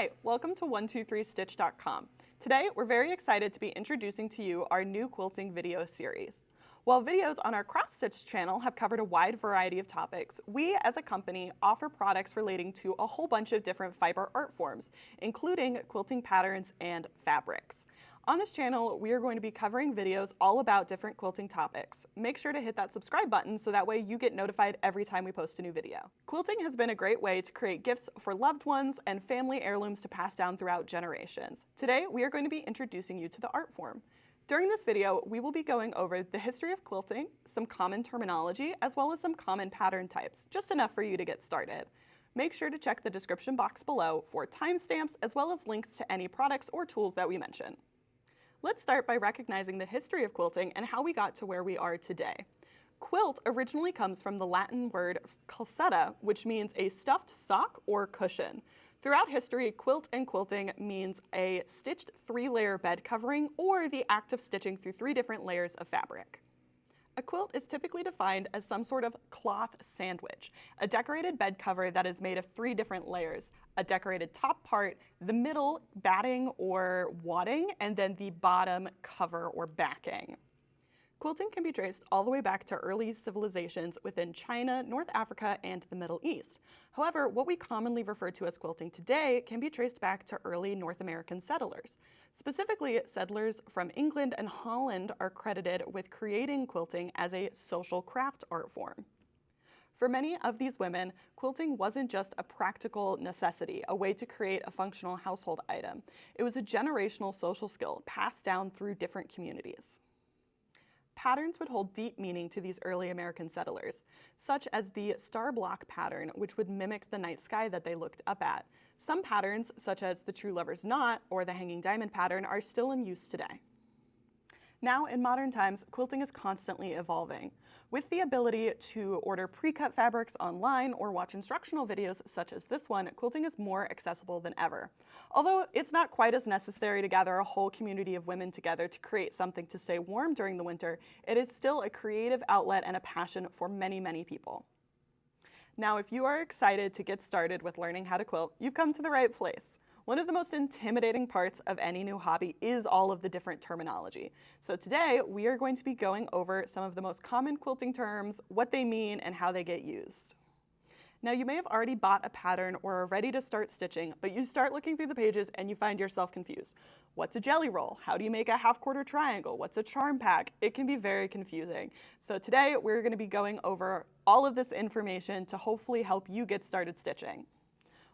Hi, welcome to 123stitch.com. Today, we're very excited to be introducing to you our new quilting video series. While videos on our Cross Stitch channel have covered a wide variety of topics, we as a company offer products relating to a whole bunch of different fiber art forms, including quilting patterns and fabrics. On this channel, we are going to be covering videos all about different quilting topics. Make sure to hit that subscribe button so that way you get notified every time we post a new video. Quilting has been a great way to create gifts for loved ones and family heirlooms to pass down throughout generations. Today, we are going to be introducing you to the art form. During this video, we will be going over the history of quilting, some common terminology, as well as some common pattern types, just enough for you to get started. Make sure to check the description box below for timestamps as well as links to any products or tools that we mention. Let's start by recognizing the history of quilting and how we got to where we are today. Quilt originally comes from the Latin word calcetta, which means a stuffed sock or cushion. Throughout history, quilt and quilting means a stitched three-layer bed covering or the act of stitching through three different layers of fabric. A quilt is typically defined as some sort of cloth sandwich, a decorated bed cover that is made of three different layers: a decorated top part, the middle batting or wadding, and then the bottom cover or backing. Quilting can be traced all the way back to early civilizations within China, North Africa, and the Middle East. However, what we commonly refer to as quilting today can be traced back to early North American settlers. Specifically, settlers from England and Holland are credited with creating quilting as a social craft art form. For many of these women, quilting wasn't just a practical necessity, a way to create a functional household item. It was a generational social skill passed down through different communities. Patterns would hold deep meaning to these early American settlers, such as the star block pattern, which would mimic the night sky that they looked up at. Some patterns, such as the true lover's knot or the hanging diamond pattern, are still in use today. Now, in modern times, quilting is constantly evolving. With the ability to order pre-cut fabrics online or watch instructional videos such as this one, quilting is more accessible than ever. Although it's not quite as necessary to gather a whole community of women together to create something to stay warm during the winter, it is still a creative outlet and a passion for many, many people. Now, if you are excited to get started with learning how to quilt, you've come to the right place. One of the most intimidating parts of any new hobby is all of the different terminology. So today, we are going to be going over some of the most common quilting terms, what they mean, and how they get used. Now, you may have already bought a pattern or are ready to start stitching, but you start looking through the pages and you find yourself confused. What's a jelly roll? How do you make a half-quarter triangle? What's a charm pack? It can be very confusing. So today, we're going to be going over all of this information to hopefully help you get started stitching.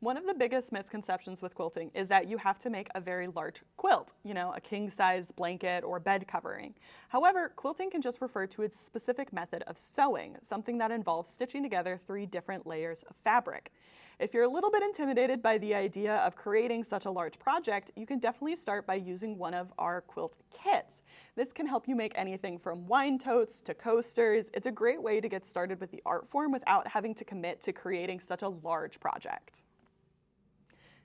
One of the biggest misconceptions with quilting is that you have to make a very large quilt, a king-size blanket or bed covering. However, quilting can just refer to its specific method of sewing, something that involves stitching together three different layers of fabric. If you're a little bit intimidated by the idea of creating such a large project, you can definitely start by using one of our quilt kits. This can help you make anything from wine totes to coasters. It's a great way to get started with the art form without having to commit to creating such a large project.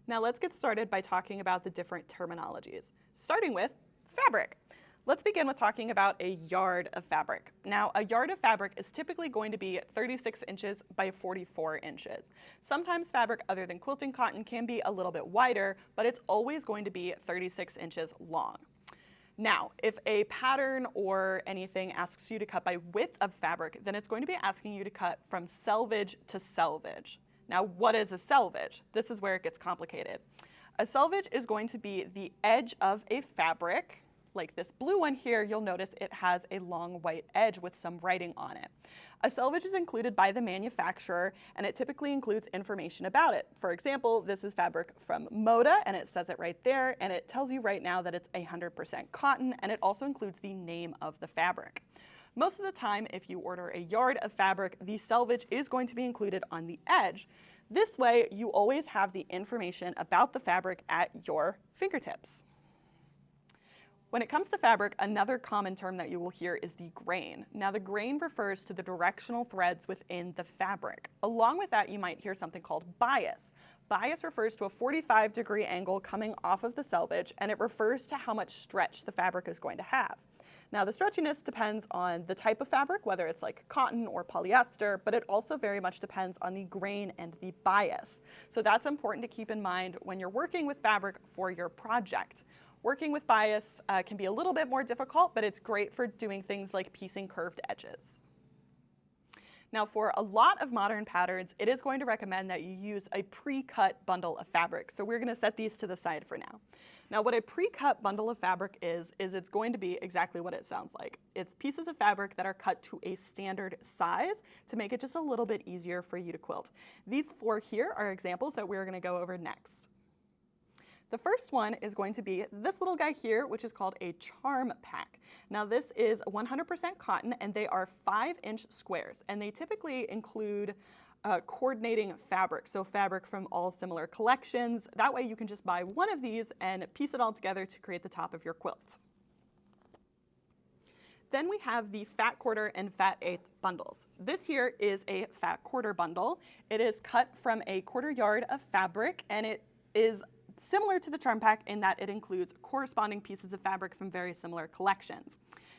Now let's get started by talking about the different terminologies, starting with fabric. Let's begin with talking about a yard of fabric. Now, a yard of fabric is typically going to be 36 inches by 44 inches. Sometimes fabric other than quilting cotton can be a little bit wider, but it's always going to be 36 inches long. Now, if a pattern or anything asks you to cut by width of fabric, then it's going to be asking you to cut from selvage to selvage. Now, what is a selvage? This is where it gets complicated. A selvage is going to be the edge of a fabric. Like this blue one here, you'll notice it has a long white edge with some writing on it. A selvage is included by the manufacturer, and it typically includes information about it. For example, this is fabric from Moda, and it says it right there, and it tells you right now that it's 100% cotton, and it also includes the name of the fabric. Most of the time, if you order a yard of fabric, the selvage is going to be included on the edge. This way, you always have the information about the fabric at your fingertips. When it comes to fabric, another common term that you will hear is the grain. Now, the grain refers to the directional threads within the fabric. Along with that, you might hear something called bias. Bias refers to a 45-degree angle coming off of the selvage, and it refers to how much stretch the fabric is going to have. Now the stretchiness depends on the type of fabric, whether it's like cotton or polyester, but it also very much depends on the grain and the bias. So that's important to keep in mind when you're working with fabric for your project. Working with bias can be a little bit more difficult, but it's great for doing things like piecing curved edges. Now for a lot of modern patterns, it is going to recommend that you use a pre-cut bundle of fabric. So we're going to set these to the side for now. Now what a pre-cut bundle of fabric is it's going to be exactly what it sounds like. It's pieces of fabric that are cut to a standard size to make it just a little bit easier for you to quilt. These 4 here are examples that we're going to go over next. The first one is going to be this little guy here, which is called a charm pack. Now this is 100% cotton and they are 5-inch squares, and they typically include coordinating fabric, so fabric from all similar collections. That way you can just buy one of these and piece it all together to create the top of your quilt. Then we have the fat quarter and fat eighth bundles. This here is a fat quarter bundle. It is cut from a 1/4 yard of fabric, and it is similar to the charm pack in that it includes corresponding pieces of fabric from very similar collections.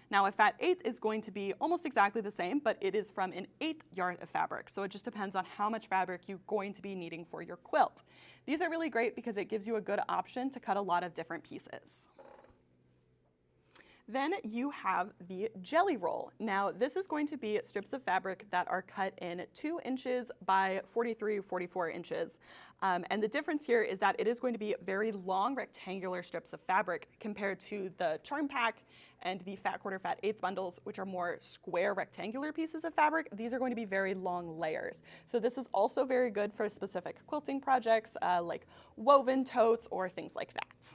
Now a fat eighth is going to be almost exactly the same, but it is from an 1/8 yard of fabric. So it just depends on how much fabric you're going to be needing for your quilt. These are really great because it gives you a good option to cut a lot of different pieces. Then you have the jelly roll. Now this is going to be strips of fabric that are cut in 2 inches by 43, 44 inches. And the difference here is that it is going to be very long rectangular strips of fabric compared to the charm pack and the fat quarter, fat eighth bundles, which are more square rectangular pieces of fabric. These are going to be very long layers. So this is also very good for specific quilting projects like woven totes or things like that.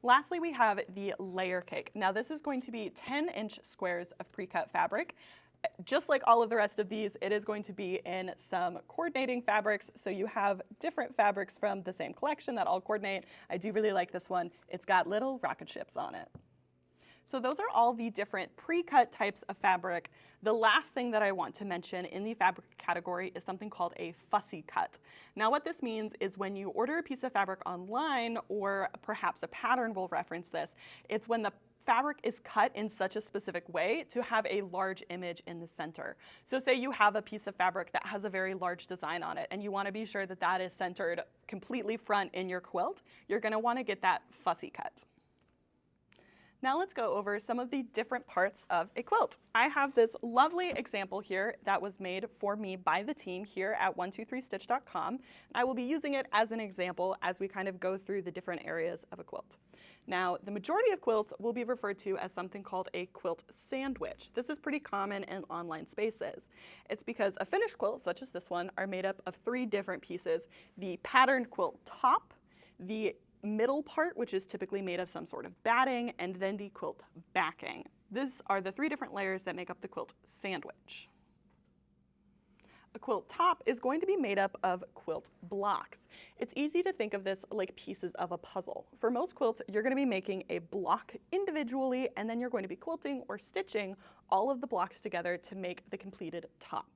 Lastly, we have the layer cake. Now this is going to be 10-inch squares of pre-cut fabric. Just like all of the rest of these, it is going to be in some coordinating fabrics. So you have different fabrics from the same collection that all coordinate. I do really like this one. It's got little rocket ships on it. So those are all the different pre-cut types of fabric. The last thing that I want to mention in the fabric category is something called a fussy cut. Now what this means is when you order a piece of fabric online, or perhaps a pattern will reference this, it's when the fabric is cut in such a specific way to have a large image in the center. So say you have a piece of fabric that has a very large design on it and you want to be sure that that is centered completely front in your quilt, you're going to want to get that fussy cut. Now let's go over some of the different parts of a quilt. I have this lovely example here that was made for me by the team here at 123stitch.com. I will be using it as an example as we kind of go through the different areas of a quilt. Now, the majority of quilts will be referred to as something called a quilt sandwich. This is pretty common in online spaces. It's because a finished quilt, such as this one, are made up of 3 different pieces: the patterned quilt top, the middle part, which is typically made of some sort of batting, and then the quilt backing. These are the 3 different layers that make up the quilt sandwich. A quilt top is going to be made up of quilt blocks. It's easy to think of this like pieces of a puzzle. For most quilts, you're going to be making a block individually, and then you're going to be quilting or stitching all of the blocks together to make the completed top.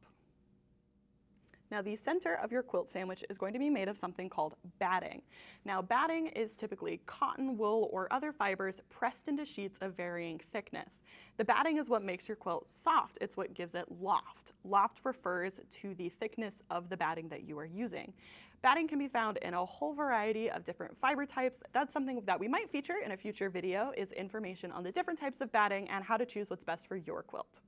Now the center of your quilt sandwich is going to be made of something called batting. Now batting is typically cotton, wool, or other fibers pressed into sheets of varying thickness. The batting is what makes your quilt soft. It's what gives it loft. Loft refers to the thickness of the batting that you are using. Batting can be found in a whole variety of different fiber types. That's something that we might feature in a future video, is information on the different types of batting and how to choose what's best for your quilt.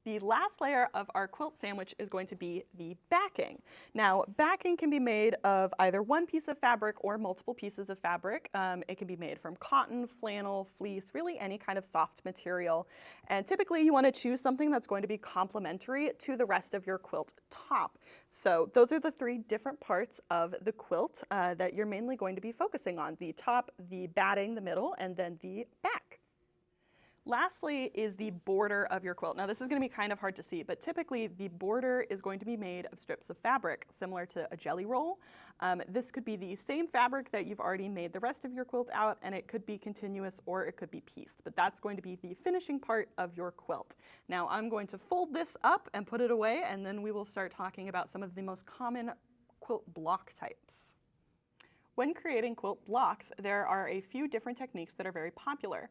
The last layer of our quilt sandwich is going to be the backing. Now, backing can be made of either one piece of fabric or multiple pieces of fabric. It can be made from cotton, flannel, fleece, really any kind of soft material. And typically you want to choose something that's going to be complementary to the rest of your quilt top. So those are the 3 different parts of the quilt that you're mainly going to be focusing on: the top, the batting, the middle, and then the back. Lastly is the border of your quilt. Now this is going to be kind of hard to see, but typically the border is going to be made of strips of fabric similar to a jelly roll. This could be the same fabric that you've already made the rest of your quilt out, and it could be continuous or it could be pieced, but that's going to be the finishing part of your quilt. Now I'm going to fold this up and put it away, and then we will start talking about some of the most common quilt block types. When creating quilt blocks, there are a few different techniques that are very popular.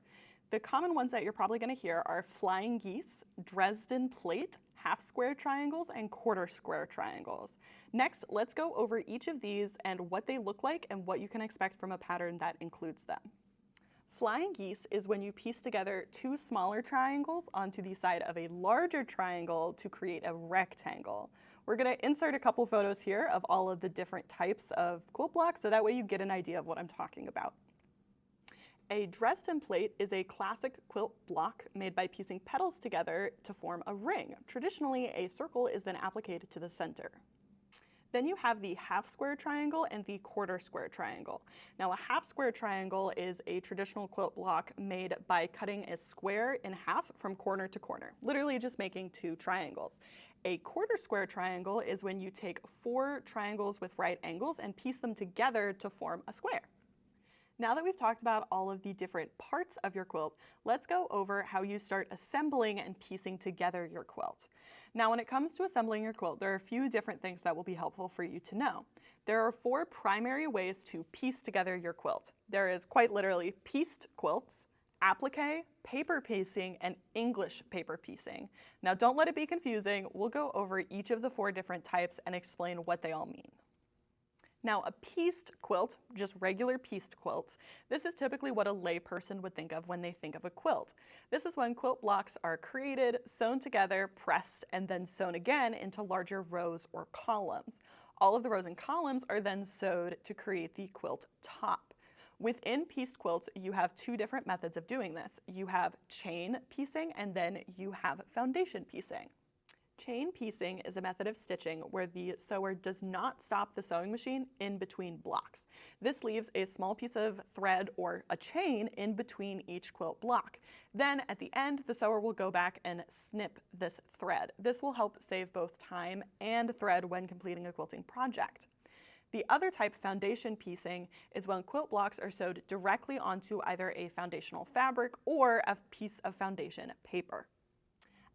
The common ones that you're probably going to hear are flying geese, Dresden plate, half square triangles, and quarter square triangles. Next, let's go over each of these and what they look like and what you can expect from a pattern that includes them. Flying geese is when you piece together two smaller triangles onto the side of a larger triangle to create a rectangle. We're going to insert a couple photos here of all of the different types of quilt blocks so that way you get an idea of what I'm talking about. A Dresden plate is a classic quilt block made by piecing petals together to form a ring. Traditionally, a circle is then appliqued to the center. Then you have the half square triangle and the quarter square triangle. Now, a half square triangle is a traditional quilt block made by cutting a square in half from corner to corner, literally just making two triangles. A quarter square triangle is when you take four triangles with right angles and piece them together to form a square. Now that we've talked about all of the different parts of your quilt, let's go over how you start assembling and piecing together your quilt. Now, when it comes to assembling your quilt, there are a few different things that will be helpful for you to know. There are four primary ways to piece together your quilt. There is quite literally pieced quilts, applique, paper piecing, and English paper piecing. Now, don't let it be confusing. We'll go over each of the four different types and explain what they all mean. Now, a pieced quilt, just regular pieced quilts, this is typically what a layperson would think of when they think of a quilt. This is when quilt blocks are created, sewn together, pressed, and then sewn again into larger rows or columns. All of the rows and columns are then sewed to create the quilt top. Within pieced quilts, you have two different methods of doing this. You have chain piecing and then you have foundation piecing. Chain piecing is a method of stitching where the sewer does not stop the sewing machine in between blocks. This leaves a small piece of thread or a chain in between each quilt block. Then at the end, the sewer will go back and snip this thread. This will help save both time and thread when completing a quilting project. The other type, foundation piecing, is when quilt blocks are sewed directly onto either a foundational fabric or a piece of foundation paper.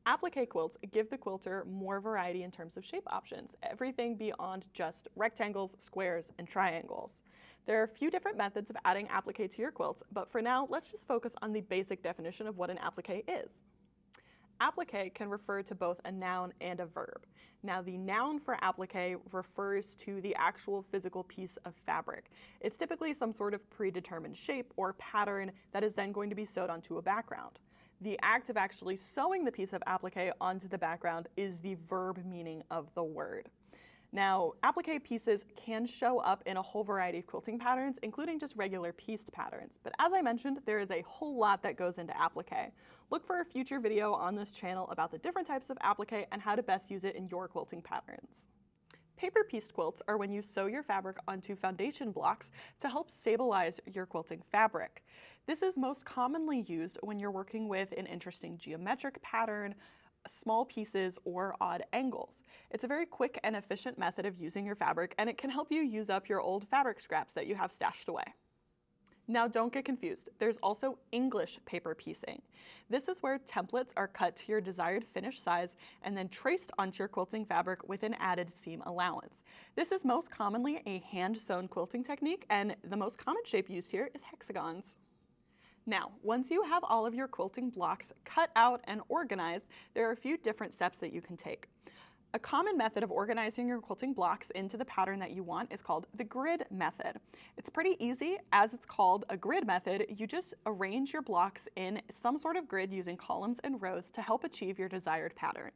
Applique quilts give the quilter more variety in terms of shape options, everything beyond just rectangles, squares, and triangles. There are a few different methods of adding applique to your quilts, but for now, let's just focus on the basic definition of what an applique is. Applique can refer to both a noun and a verb. Now, the noun for applique refers to the actual physical piece of fabric. It's typically some sort of predetermined shape or pattern that is then going to be sewed onto a background. The act of actually sewing the piece of applique onto the background is the verb meaning of the word. Now, applique pieces can show up in a whole variety of quilting patterns, including just regular pieced patterns. But as I mentioned, there is a whole lot that goes into applique. Look for a future video on this channel about the different types of applique and how to best use it in your quilting patterns. Paper pieced quilts are when you sew your fabric onto foundation blocks to help stabilize your quilting fabric. This is most commonly used when you're working with an interesting geometric pattern, small pieces, or odd angles. It's a very quick and efficient method of using your fabric, and it can help you use up your old fabric scraps that you have stashed away. Now, don't get confused. There's also English paper piecing. This is where templates are cut to your desired finish size and then traced onto your quilting fabric with an added seam allowance. This is most commonly a hand-sewn quilting technique, and the most common shape used here is hexagons. Now, once you have all of your quilting blocks cut out and organized, there are a few different steps that you can take. A common method of organizing your quilting blocks into the pattern that you want is called the grid method. It's pretty easy. As it's called a grid method, you just arrange your blocks in some sort of grid using columns and rows to help achieve your desired pattern.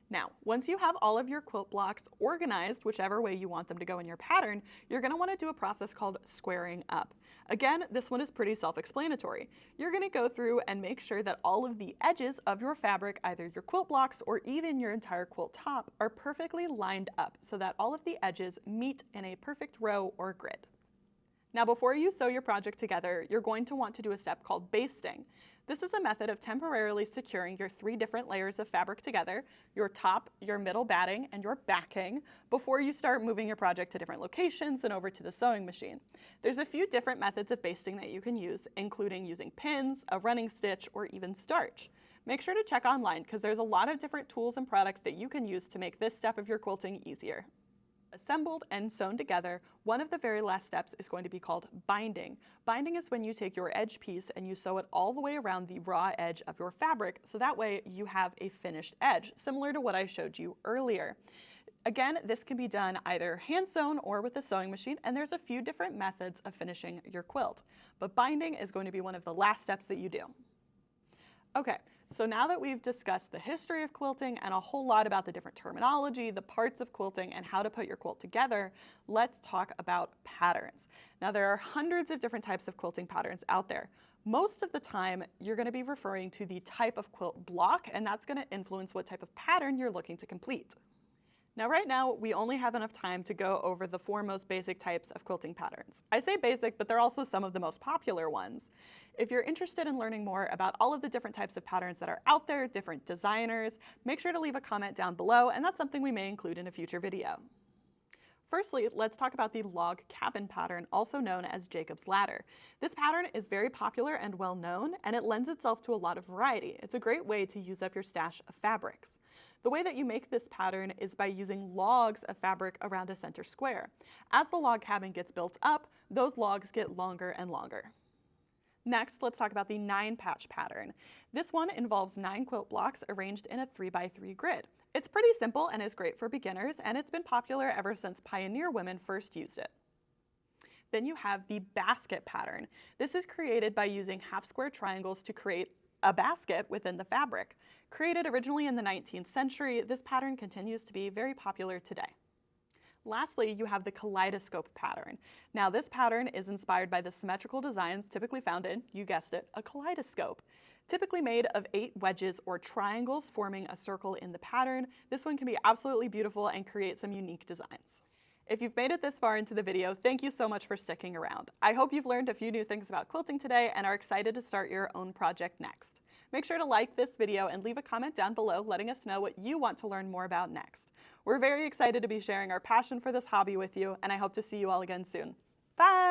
Now, once you have all of your quilt blocks organized, whichever way you want them to go in your pattern, you're going to want to do a process called squaring up. Again, this one is pretty self-explanatory. You're going to go through and make sure that all of the edges of your fabric, either your quilt blocks or even your entire quilt top, are perfectly lined up so that all of the edges meet in a perfect row or grid. Now, before you sew your project together, you're going to want to do a step called basting. This is a method of temporarily securing your 3 different layers of fabric together, your top, your middle batting, and your backing, before you start moving your project to different locations and over to the sewing machine. There's a few different methods of basting that you can use, including using pins, a running stitch, or even starch. Make sure to check online because there's a lot of different tools and products that you can use to make this step of your quilting easier. Assembled and sewn together, one of the very last steps is going to be called binding. Binding is when you take your edge piece and you sew it all the way around the raw edge of your fabric, so that way you have a finished edge, similar to what I showed you earlier. Again, this can be done either hand sewn or with a sewing machine, and there's a few different methods of finishing your quilt. But binding is going to be one of the last steps that you do. Okay, so now that we've discussed the history of quilting and a whole lot about the different terminology, the parts of quilting, and how to put your quilt together, let's talk about patterns. Now, there are hundreds of different types of quilting patterns out there. Most of the time, you're going to be referring to the type of quilt block, and that's going to influence what type of pattern you're looking to complete. Now, right now, we only have enough time to go over the 4 most basic types of quilting patterns. I say basic, but they're also some of the most popular ones. If you're interested in learning more about all of the different types of patterns that are out there, different designers, make sure to leave a comment down below, and that's something we may include in a future video. Firstly, let's talk about the log cabin pattern, also known as Jacob's Ladder. This pattern is very popular and well known, and it lends itself to a lot of variety. It's a great way to use up your stash of fabrics. The way that you make this pattern is by using logs of fabric around a center square. As the log cabin gets built up, those logs get longer and longer. Next, let's talk about the 9-patch pattern. This one involves 9 quilt blocks arranged in a 3x3 grid. It's pretty simple and is great for beginners, and it's been popular ever since pioneer women first used it. Then you have the basket pattern. This is created by using half-square triangles to create a basket within the fabric. Created originally in the 19th century, this pattern continues to be very popular today. Lastly, you have the kaleidoscope pattern. Now, this pattern is inspired by the symmetrical designs typically found in, you guessed it, a kaleidoscope. Typically made of 8 wedges or triangles forming a circle in the pattern, this one can be absolutely beautiful and create some unique designs. If you've made it this far into the video, thank you so much for sticking around. I hope you've learned a few new things about quilting today and are excited to start your own project next. Make sure to like this video and leave a comment down below letting us know what you want to learn more about next. We're very excited to be sharing our passion for this hobby with you, and I hope to see you all again soon. Bye!